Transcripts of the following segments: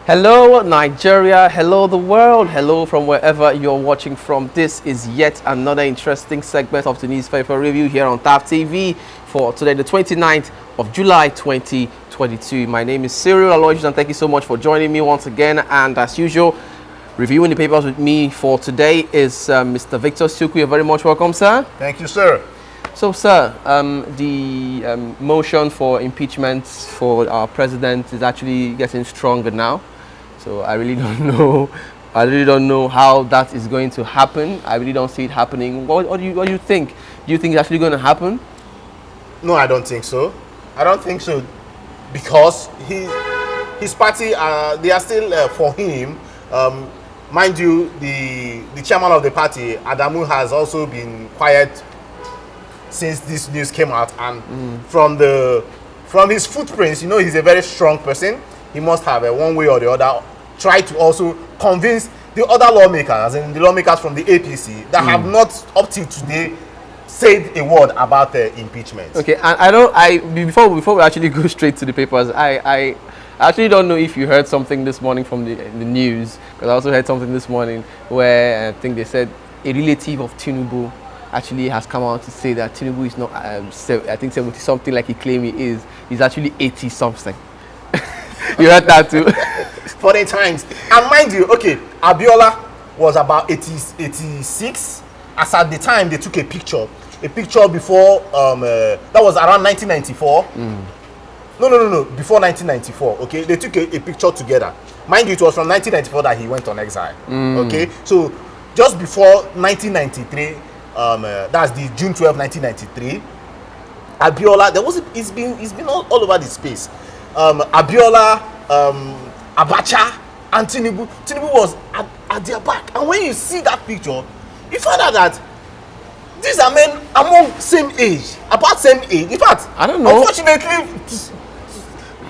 Hello Nigeria, hello the world, hello from wherever you're watching from. This is yet another interesting segment of the newspaper review here on TAP TV for today, the 29th of July 2022. My name is Cyril Aloysius and thank you so much for joining me once again. And as usual, reviewing the papers with me for today is Mr. Victor Suku. You're very much welcome, sir. Thank you, sir. So, sir, the motion for impeachment for our president is actually getting stronger now. So I really don't know. I really don't know how that is going to happen. I really don't see it happening. What do you think? Do you think it's actually going to happen? No, I don't think so. I don't think so because his party they are still for him. Mind you, the chairman of the party, Adamu, has also been quiet since this news came out, and from his footprints, you know, he's a very strong person. He must have one way or the other try to also convince the other lawmakers, as in the lawmakers from the APC, that have not up till today said a word about the impeachment. Okay, and before we actually go straight to the papers, I actually don't know if you heard something this morning from the news, because I also heard something this morning where I think they said a relative of Tinubu actually has come out to say that Tinubu is not, I think 70 something like he claimed he is. He's actually 80 something. You heard that too? 40 times. And mind you, okay, Abiola was about 86. As at the time they took a picture before, that was around 1994. No, before 1994, okay? They took a picture together. Mind you, it was from 1994 that he went on exile, okay? So, just before 1993, that's the June 12, 1993, Abiola, it's been all over the space. Abiola, Abacha, and Tinubu was at their back. And when you see that picture, you find out that these are men among same age, about same age. In fact, I don't know. Unfortunately,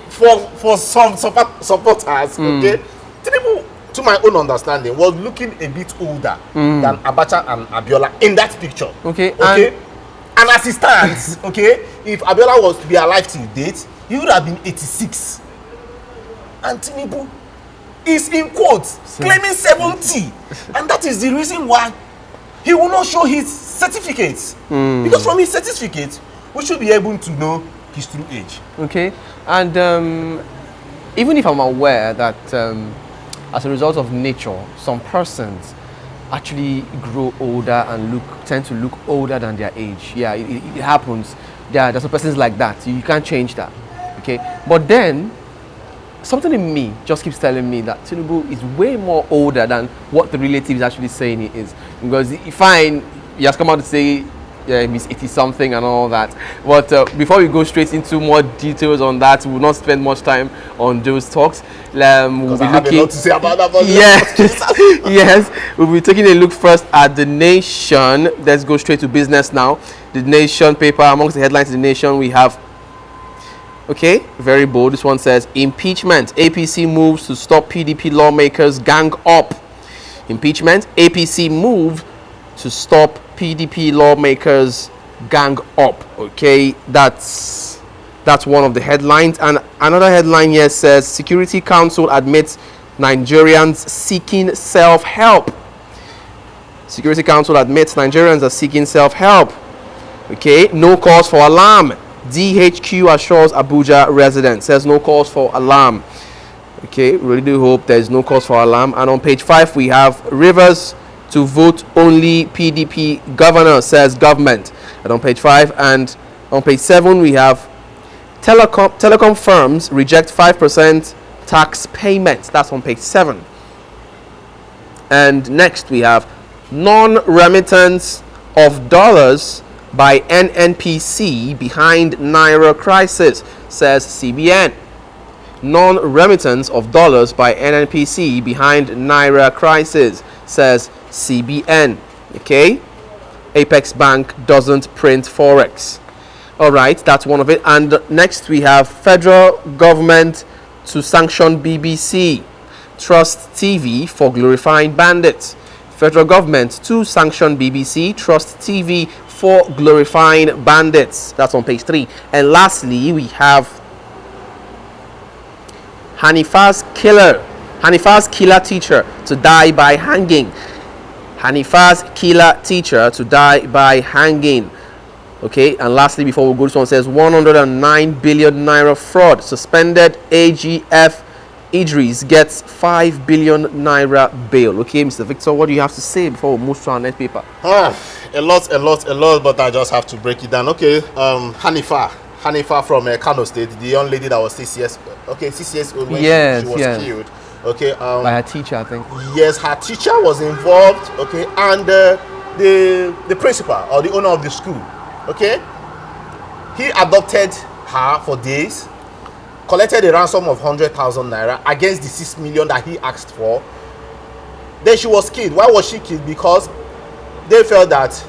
for some supporters, okay, Tinubu, to my own understanding, was looking a bit older than Abacha and Abiola in that picture. Okay. And as it stands, okay, if Abiola was to be alive till date, he would have been 86. And Tinubu is in quotes claiming 70. And that is the reason why he will not show his certificates. Because from his certificate, we should be able to know his true age. Okay. And even if I'm aware that as a result of nature, some persons actually grow older and tend to look older than their age. Yeah, it happens. There's some persons like that. You can't change that. Okay. But then something in me just keeps telling me that Tinubu is way more older than what the relative is actually saying he is. Because fine, he has come out to say he's 80 something and all that. But before we go straight into more details on that, we will not spend much time on those talks. We'll be looking. A lot to say about that. Yes, yes. We'll be taking a look first at The Nation. Let's go straight to business now. The Nation paper, amongst the headlines of The Nation, we have, okay, very bold. This one says, impeachment. APC moves to stop PDP lawmakers gang up. Impeachment. APC move to stop PDP lawmakers gang up. Okay, that's one of the headlines. And another headline here says, Security Council admits Nigerians seeking self-help. Security Council admits Nigerians are seeking self-help. Okay, no cause for alarm. DHQ assures Abuja residents. Says no cause for alarm. Okay, really do hope there is no cause for alarm. And on page 5 we have Rivers to vote only PDP governor, says government. And on page 5 and on page 7 we have telecom firms reject 5% tax payments. That's on page 7. And next we have non-remittance of dollars by NNPC behind Naira crisis, says CBN. Non-remittance of dollars by NNPC behind Naira crisis, says CBN. Okay, Apex Bank doesn't print forex. All right, that's one of it. And next we have federal government to sanction BBC, trust TV for glorifying bandits. Federal government to sanction BBC, trust TV for glorifying bandits. That's on page 3. And lastly, we have Hanifa's killer Hanifa's killer teacher to die by hanging. Hanifa's killer teacher to die by hanging. Okay, and lastly, before we go, this one says 109 billion naira fraud. Suspended AGF Idris gets 5 billion naira bail. Okay, Mr. Victor, what do you have to say before we move to our next paper? A lot, but I just have to break it down. Okay, Hanifa from Kano State, the young lady that was CCS old when she was killed. Okay, by her teacher, I think. Yes, her teacher was involved. Okay, and the principal or the owner of the school. Okay, he adopted her for days, collected a ransom of 100,000 naira against the 6 million that he asked for. Then she was killed. Why was she killed? Because they felt that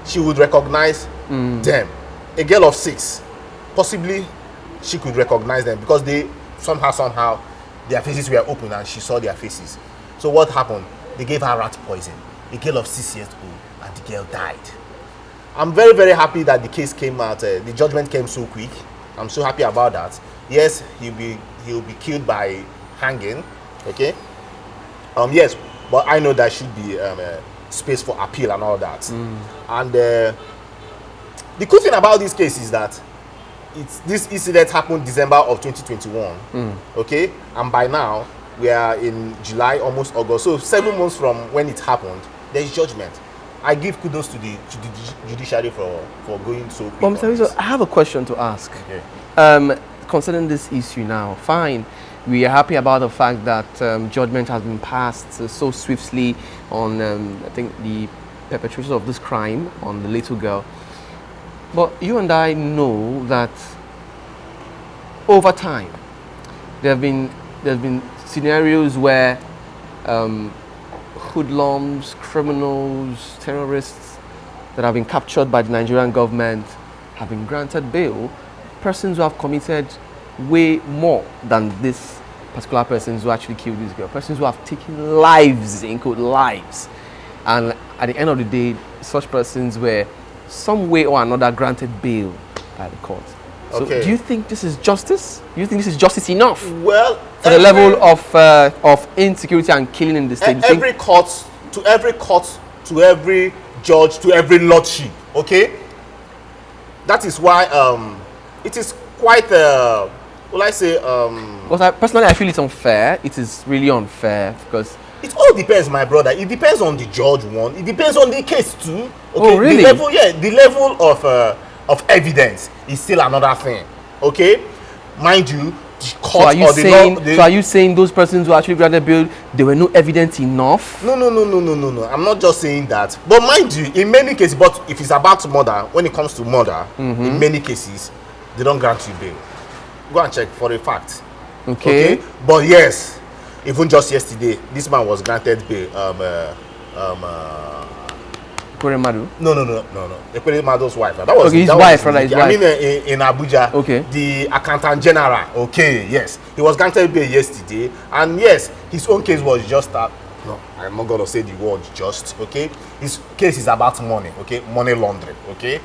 she would recognize them. A girl of 6, possibly she could recognize them because they somehow their faces were open and she saw their faces. So what happened? They gave her rat poison. A girl of 6 years old, and the girl died. I'm very, very happy that the case came out. The judgment came so quick. I'm so happy about that. Yes, he'll be killed by hanging. Okay. Yes, but I know there should be space for appeal and all that. And the cool thing about this case is that this incident happened December of 2021. Okay, and by now we are in July, almost August. So 7 months from when it happened, there is judgment. I give kudos to the judiciary for going so quick. Mr. Victor, I have a question to ask. Okay. Concerning this issue now, fine. We are happy about the fact that judgment has been passed so swiftly on, I think, the perpetrators of this crime, on the little girl. But you and I know that over time, there's been scenarios where hoodlums, criminals, terrorists that have been captured by the Nigerian government have been granted bail. Persons who have committed way more than this particular persons who actually killed this girl. Persons who have taken lives, in quote, lives. And at the end of the day, such persons were some way or another granted bail by the court. So Okay. do you think this is justice? Do you think this is justice enough Well, for the level of insecurity and killing in the state? Do you think- every court, to every judge, to every lordship. Okay, that is why it is quite will I say Because I feel it's unfair. It is really unfair because it all depends, my brother. It depends on the judge one. It depends on the case too. Okay? Oh, really? The level of evidence is still another thing. Okay, mind you, the court so are you or the saying law, so are you saying those persons who actually granted bail, there were no evidence enough? No. I'm not just saying that. But mind you, in many cases, but if it's about murder, when it comes to murder, in many cases, they don't grant you bail. Go and check for a fact. Okay. But yes, even just yesterday, this man was granted bail. Koremadu. No. Ekweremado's wife. That was Okay, his that wife, was rather, his I mean, in Abuja. Okay. The accountant general. Okay, yes, he was granted bail yesterday, and yes, his own case was just that. No, I'm not gonna say the word just. Okay, his case is about money. Okay, money laundering. Okay,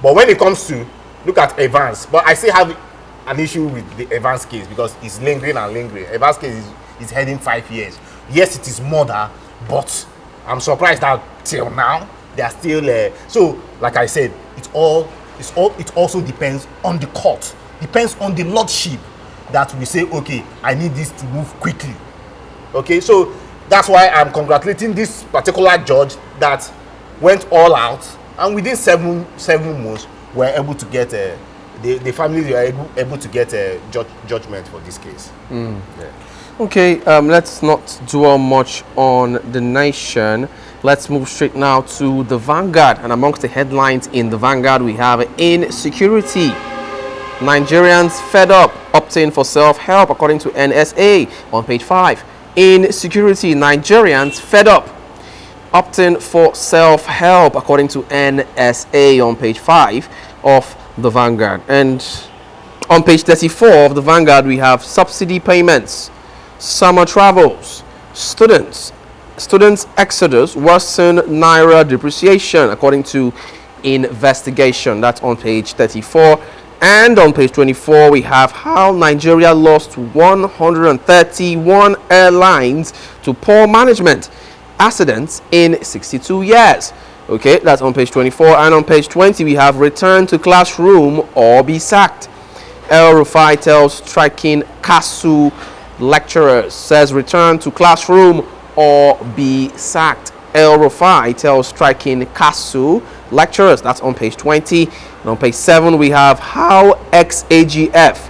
but when it comes to look at Evans, but I still have an issue with the Evans case because it's lingering. Evans case is heading 5 years. Yes, it is murder, but I'm surprised that till now they are still so like I said, it also depends on the court, depends on the lordship that we say, okay, I need this to move quickly. Okay, so that's why I'm congratulating this particular judge that went all out, and within seven months we're able to get the families were able to get a judgment for this case. Yeah. Okay, let's not dwell much on the Nation. Let's move straight now to the Vanguard. And amongst the headlines in the Vanguard, we have insecurity. Nigerians fed up, opting for self-help, according to NSA on page 5. Insecurity, Nigerians fed up, opting for self-help, according to NSA on page 5 of the Vanguard. And on page 34 of the Vanguard, we have subsidy payments, summer travels, students exodus worsen naira depreciation, according to investigation. That's on page 34. And on page 24, we have how Nigeria lost 131 airlines to poor management accidents in 62 years. Okay, that's on page 24. And on page 20, we have return to classroom or be sacked. El Rufai tells striking KASU lecturers, says return to classroom or be sacked. El Rufai tells striking KASU lecturers. That's on page 20. And on page 7, we have how ex-AGF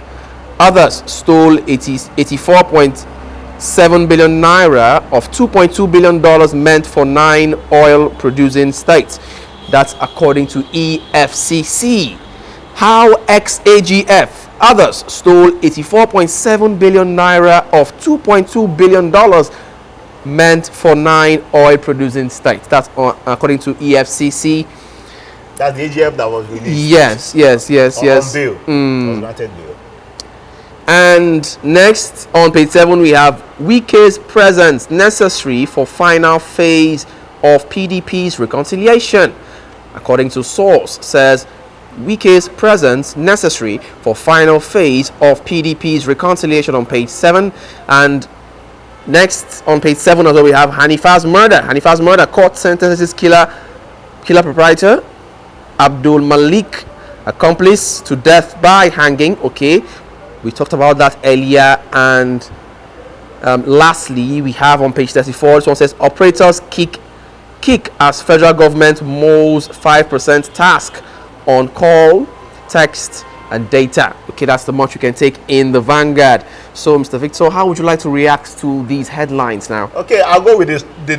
others stole 84.7 billion naira of $2.2 billion meant for 9 oil-producing states. That's according to EFCC. How ex-AGF others stole 84.7 billion naira of $2.2 billion meant for 9 oil-producing states. That's according to EFCC. That's the AGF that was released. Yes. On bail. Was granted bail. And next, on page 7, we have Wike's presence necessary for final phase of PDP's reconciliation. According to source, says Wike's presence necessary for final phase of PDP's reconciliation on page 7. And next, on page 7 also, we have Hanifa's murder. Hanifa's murder, court sentences killer proprietor Abdul Malik, accomplice to death by hanging. Okay, we talked about that earlier. And lastly, we have on page 34, this one says operators kick as federal government molds 5% task on call, text and data. Okay, that's the much you can take in the Vanguard. So Mr. Victor, how would you like to react to these headlines now? Okay, I'll go with this, the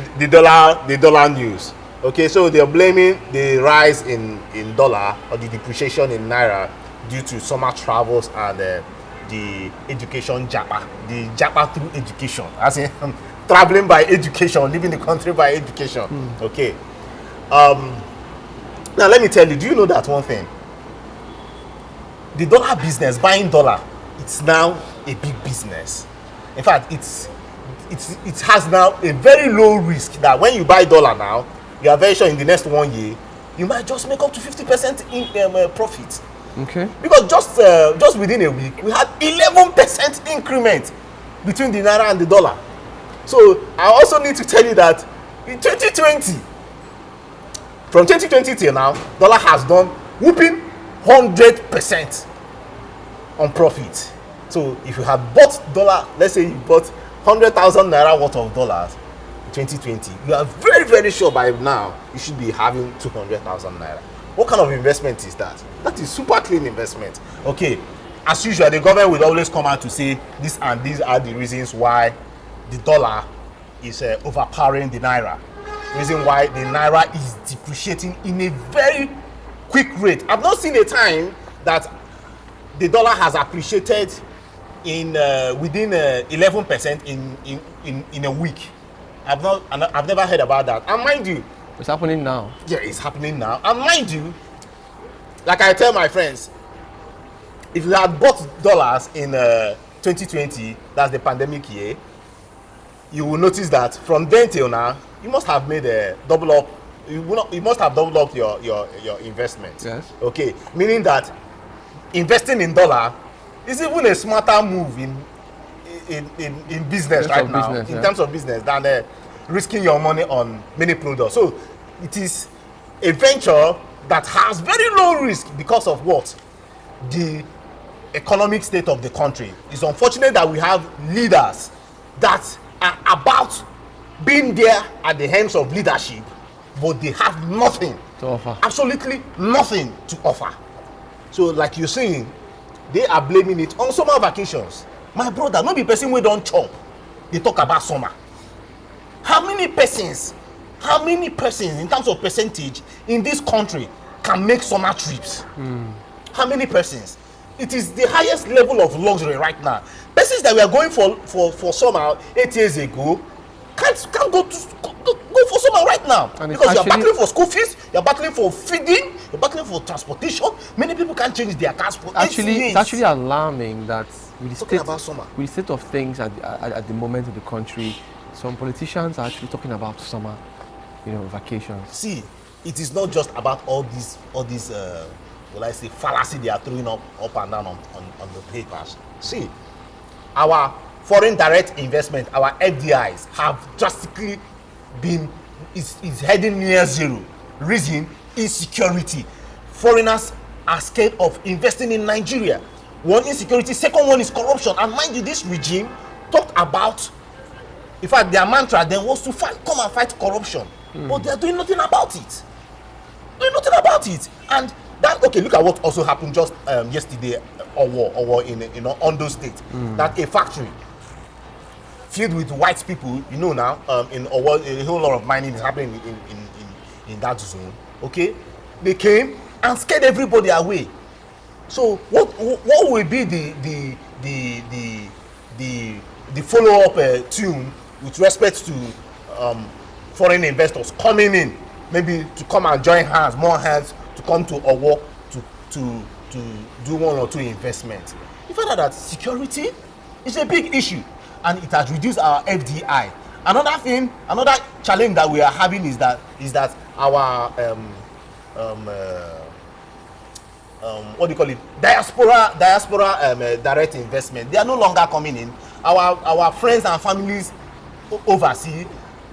dollar news. Okay, so they're blaming the rise in dollar or the depreciation in naira due to summer travels and the education japa, the japa through education, as in traveling by education, leaving the country by education. Okay, now let me tell you, do you know that one thing? The dollar business, buying dollar, it's now a big business. In fact, it has now a very low risk that when you buy dollar now, you are very sure in the next 1 year you might just make up to 50% in profit. Okay. Because just within a week we had 11% increment between the naira and the dollar. So I also need to tell you that in 2020, from 2020 till now, dollar has done whooping 100% on profit. So if you had bought dollar, let's say you bought 100,000 naira worth of dollars 2020, you are very, very sure by now you should be having 200,000 naira. What kind of investment is that? That is super clean investment. Okay, as usual, the government will always come out to say this and these are the reasons why the dollar is overpowering the naira. Reason why the naira is depreciating in a very quick rate. I've not seen a time that the dollar has appreciated in within 11% in a week. I've never heard about that. And mind you, it's happening now. Yeah, it's happening now. And mind you, like I tell my friends, if you had bought dollars in 2020, that's the pandemic year, you will notice that from then till now, you must have made a double up. You must have doubled up your investment. Yes. Okay, meaning that investing in dollar is even a smarter move in business right now, in terms of business, than risking your money on many products. So it is a venture that has very low risk because of what? The economic state of the country. It's unfortunate that we have leaders that are about being there at the helms of leadership, but they have nothing to offer. Absolutely nothing to offer. So like you're saying, they are blaming it on summer vacations. My brother, not be person we don't chop. They talk about summer. How many persons in terms of percentage in this country can make summer trips? How many persons? It is the highest level of luxury right now. Persons that were going for summer 8 years ago can't go for summer right now, and because you're battling for school fees, you're battling for feeding, you're battling for transportation. Many people can't change their cars for 8 years. It's actually alarming that with the state of things at the moment in the country, some politicians are actually talking about summer, vacations. See, it is not just about all these will I say, fallacy they are throwing up and down on the papers. See, our foreign direct investment, our FDIs, have drastically been is heading near zero. Reason, insecurity. Foreigners are scared of investing in Nigeria. One, insecurity. Second one is corruption. And mind you, this regime talked about, in fact, their mantra then was to come and fight corruption. But they are doing nothing about it. Doing nothing about it. And that, okay, look at what also happened just yesterday, or in Ondo State. That a factory filled with white people, you know now, in Owo, a whole lot of mining is happening in that zone. Okay, they came and scared everybody away. So what will be the follow-up tune with respect to foreign investors coming in, maybe to come and join hands, more hands to come to Owo to do one or two investments? You find out that security is a big issue, and it has reduced our FDI. Another thing, another challenge that we are having is that our what do you call it, diaspora direct investment, they are no longer coming in. Our friends and families overseas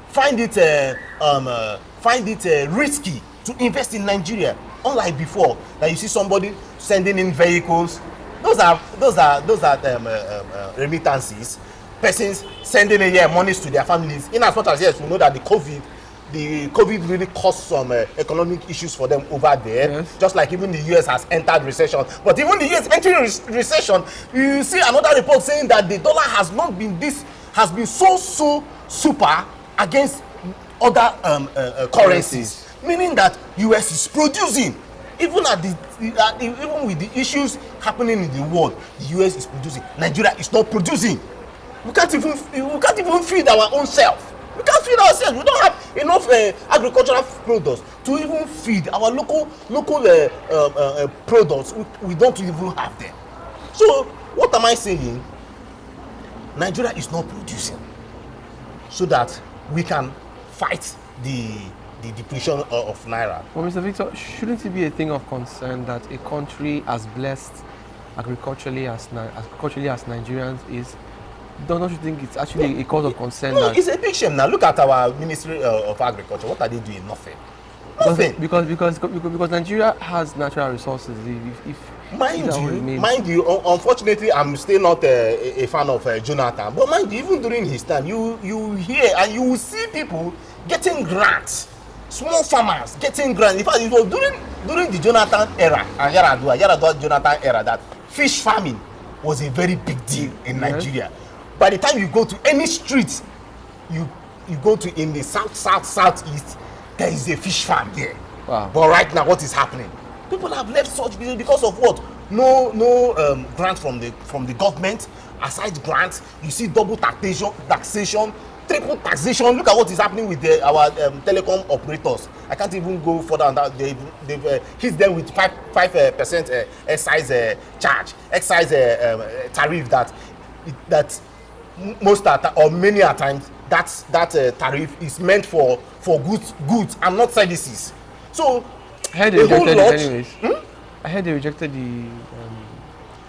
find it risky to invest in Nigeria, unlike before that you see somebody sending in vehicles. Those are remittances, persons sending in monies to their families. In as much as, yes, we know that the COVID really caused some economic issues for them over there. Yes. Just like even the US has entered recession. But even the US entering recession, you see another report saying that the dollar has been so super against other currencies, meaning that US is producing. Even even with the issues happening in the world, the US is producing. Nigeria is not producing. We can't even feed our own self. We can't feed ourselves. We don't have enough agricultural products to even feed our local products. We don't even have them. So what am I saying? Nigeria is not producing, so that we can fight the depreciation of naira. Well, Mr. Victor, shouldn't it be a thing of concern that a country as blessed agriculturally as Nigerians is? Don't you think it's actually a cause of concern? No, it's a big shame. Now look at our Ministry of Agriculture. What are they doing? Nothing. Because Nigeria has natural resources. Mind you, unfortunately, I'm still not a fan of Jonathan. But mind you, even during his time, you hear and you will see people getting grants. Small farmers getting grants. In fact, it was during the Jonathan era and Yaradua Jonathan era that fish farming was a very big deal in Nigeria. By the time you go to any street, you go to in the southeast, there is a fish farm there. Wow. But right now, what is happening? People have left such business because of what? No grants from the government. Aside grants, you see double taxation, triple taxation. Look at what is happening with our telecom operators. I can't even go further on that. They've hit them with 5% excise charge, excise tariff that most or many at times that tariff is meant for goods and not services. So I heard they rejected it anyways. I heard they rejected the.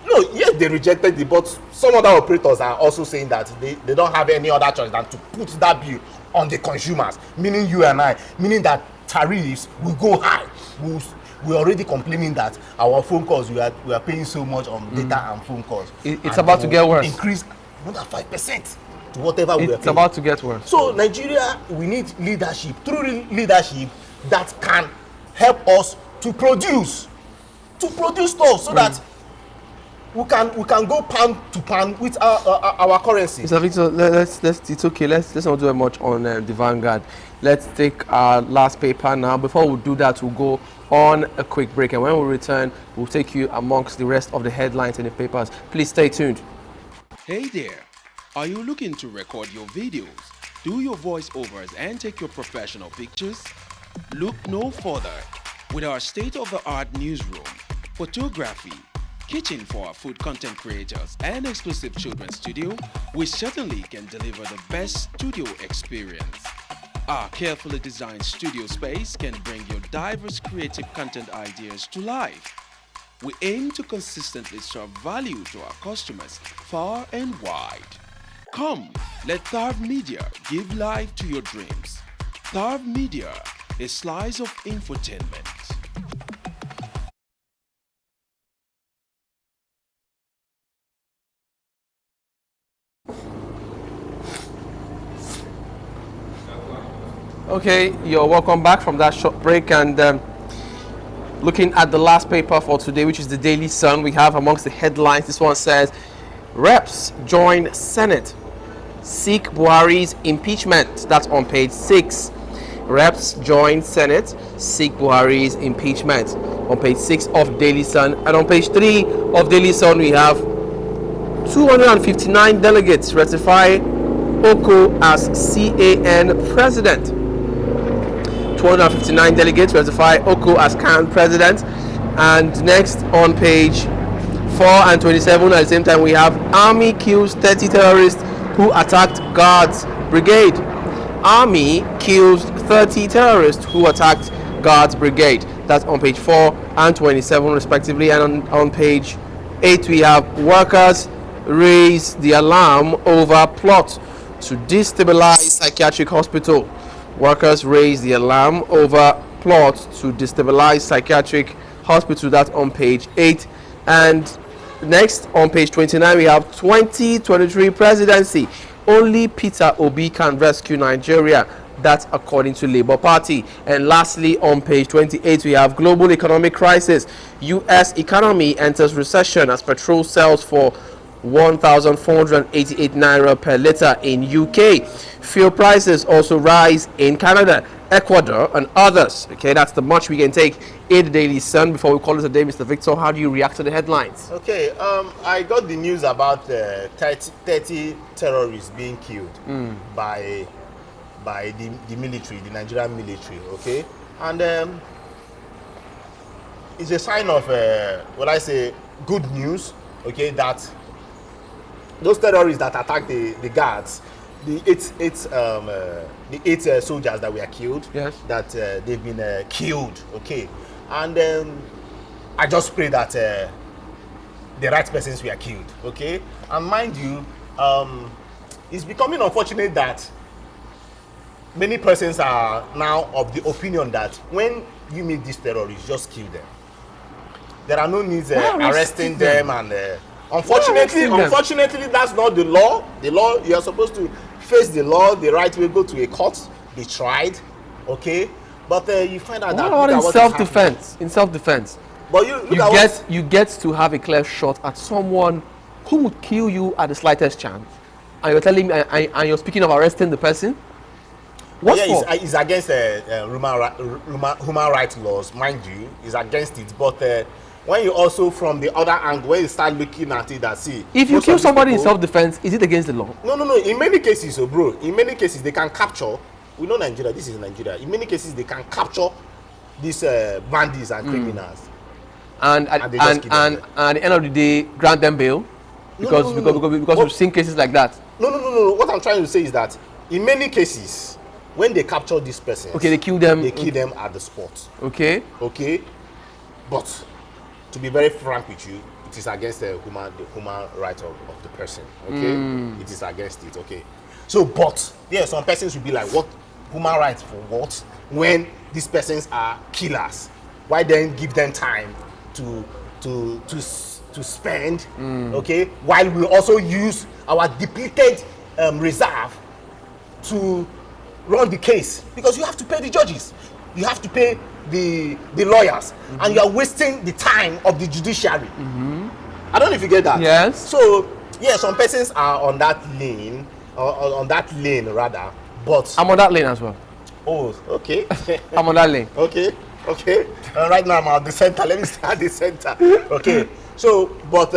No, yes, they rejected it, but some other operators are also saying that they don't have any other choice than to put that bill on the consumers, meaning you and I, meaning that tariffs will go high. We're already complaining that our phone calls, we are paying so much on data and phone calls. It's about to get worse. Increase another 5% to whatever we are paying. It's about to get worse. So Nigeria, we need leadership, true leadership that can help us to produce stuff so that we can go pound to pound with our currency. Mr. Victor, let's it's okay. Let's not do much on the Vanguard. Let's take our last paper now. Before we do that, we'll go on a quick break, and when we return, we'll take you amongst the rest of the headlines in the papers. Please stay tuned. Hey there, are you looking to record your videos, do your voiceovers, and take your professional pictures? Look no further. With our state-of-the-art newsroom, photography, kitchen for our food content creators, and exclusive children's studio, we certainly can deliver the best studio experience. Our carefully designed studio space can bring your diverse creative content ideas to life. We aim to consistently serve value to our customers far and wide. Come, let Tharv Media give life to your dreams. Tharv Media, a slice of infotainment. Okay, you're welcome back from that short break, and looking at the last paper for today, which is the Daily Sun, we have amongst the headlines, this one says, Reps join Senate, seek Buhari's impeachment. That's on page 6. Reps join Senate, seek Buhari's impeachment. On page 6 of Daily Sun. And on page 3 of Daily Sun, we have 259 delegates ratify Oko as CAN president. 259 delegates ratify Oko as CAN president. And next on page 4 and 27, at the same time, we have Army kills 30 terrorists who attacked Guards Brigade. Army kills 30 terrorists who attacked Guards Brigade. That's on page 4 and 27 respectively. And on page 8, we have workers raise the alarm over plot to destabilize psychiatric hospital. Workers raise the alarm over plot to destabilize psychiatric hospital. That's on page 8. And next on page 29, we have 2023 presidency. Only Peter Obi can rescue Nigeria. That's according to Labour Party. And lastly, on page 28, we have global economic crisis. U.S. economy enters recession as petrol sells for 1,488 naira per litre in UK. Fuel prices also rise in Canada, Ecuador, and others. Okay, that's the much we can take in the Daily Sun. Before we call it a day, Mr. Victor, how do you react to the headlines? Okay, I got the news about 30 terrorists being killed by the military, the Nigerian military. Okay, and it's a sign of good news. Okay, that those terrorists that attacked the guards, the eight soldiers that were killed, yes, that they've been killed. Okay, and I just pray that the right persons were killed. Okay, and mind you, it's becoming unfortunate that many persons are now of the opinion that when you meet these terrorists, just kill them. There are no needs arresting them and. Unfortunately, that's not the law. The law, you are supposed to face the law the right way, go to a court, be tried, okay? But you find out that in self-defense. In self-defense, but you get to have a clear shot at someone who would kill you at the slightest chance, and you're telling me, and you're speaking of arresting the person. What for? It's against human rights laws, mind you. It's against it, but. When you also from the other angle, when you start looking at it, that see, if you kill somebody in self-defense, is it against the law? No. In many cases, bro, in many cases they can capture. We know Nigeria. This is Nigeria. In many cases, they can capture these bandits and criminals, and at the end of the day, grant them bail because we've seen cases like that. No. What I'm trying to say is that in many cases, when they capture these persons, okay, they kill them. They kill them at the spot. Okay, but. To be very frank with you, it is against the human right of the person. Okay, it is against it. Okay, so but there some persons will be like, what human rights for what? When these persons are killers, why then give them time to spend? Okay, while we also use our depleted reserve to run the case, because you have to pay the judges, you have to pay the lawyers, and you are wasting the time of the judiciary. I don't know if you get that. Yes. So yeah, some persons are on that lane, on that lane rather. But I'm on that lane as well. Oh, okay. I'm on that lane. Okay. Right now I'm at the center. Let me start the center. Okay. So, but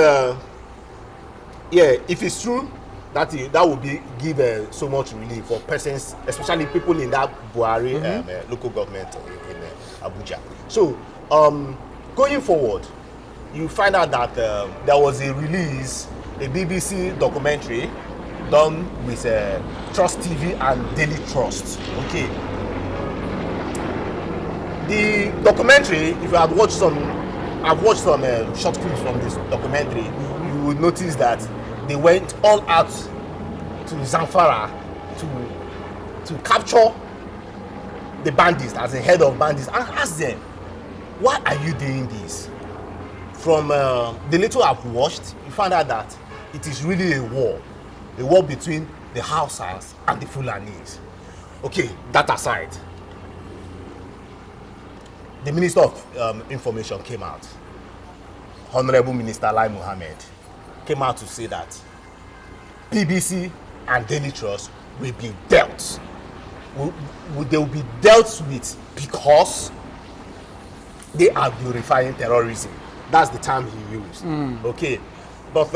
yeah, if it's true, that will give so much relief for persons, especially people in that Buhari local government in Abuja. So going forward, you find out that there was a BBC documentary done with Trust TV and Daily Trust. Okay. The documentary, if you had watched some I've watched some short clips from this documentary. You will notice that they went all out to Zamfara to capture the bandits as the head of bandits and ask them, why are you doing this? From the little I've watched, you find out that it is really a war between the Hausas and the Fulanis. Okay, that aside, the Minister of Information came out. Honorable Minister Lai Mohammed came out to say that BBC and Daily Trust will be dealt. They will be dealt with because they are glorifying terrorism. That's the term he used. Okay, but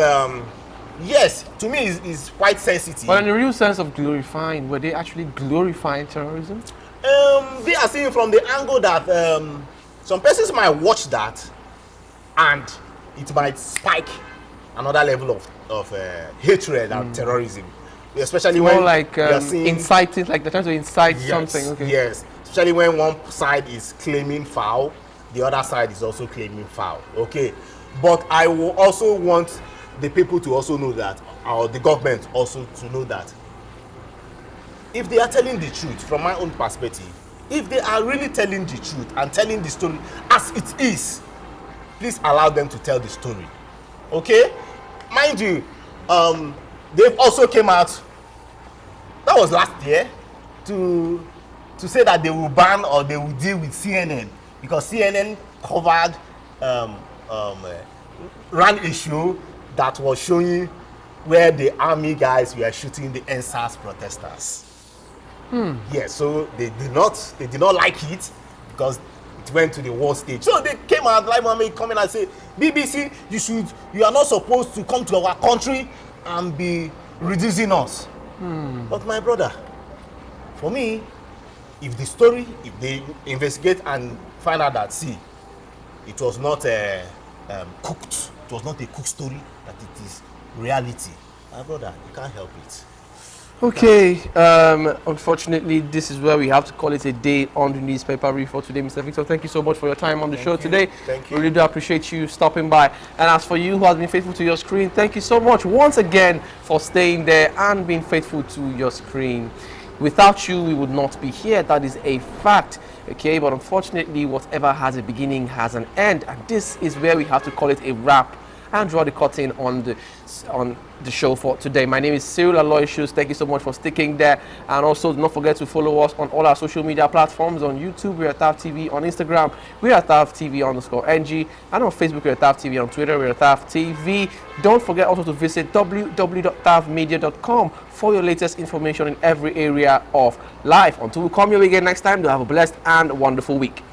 yes, to me it's quite sensitive. But in the real sense of glorifying, were they actually glorifying terrorism? They are seeing from the angle that some persons might watch that and it might spike another level of hatred and terrorism, especially More when like you are seeing, inciting, like they're trying to incite yes, something. Okay. yes, especially when one side is claiming foul, the other side is also claiming foul. Okay, but I will also want the people to also know that, or the government also to know that, if they are telling the truth, from my own perspective, if they are really telling the truth and telling the story as it is, please allow them to tell the story. Okay, mind you, they've also came out, that was last year, to say that they will ban or they will deal with CNN because CNN covered ran a show that was showing where the army guys were shooting the NSAS protesters. Yes, so they did not like it because it went to the war stage. So they came out, like Mohammed come in and say, BBC, you are not supposed to come to our country and be reducing us. But my brother, for me, if they investigate and find out that, see, it was not cooked, it was not a cooked story, that it is reality, my brother, you can't help it. Okay, unfortunately, this is where we have to call it a day on the newspaper brief for today. Mr. Victor, thank you so much for your time on the show today. Thank you. We really do appreciate you stopping by. And as for you who has been faithful to your screen, thank you so much once again for staying there and being faithful to your screen. Without you, we would not be here. That is a fact. Okay, but unfortunately, whatever has a beginning has an end. And this is where we have to call it a wrap and draw the curtain on the show for today. My name is Cyril Aloysius. Thank you so much for sticking there. And also, do not forget to follow us on all our social media platforms. On YouTube, we're at TAF TV. On Instagram, we're at TAF TV_NG. And on Facebook, we're at TAF TV. On Twitter, we're at TAF TV. Don't forget also to visit www.tafmedia.com for your latest information in every area of life. Until we come your way again next time, do have a blessed and wonderful week.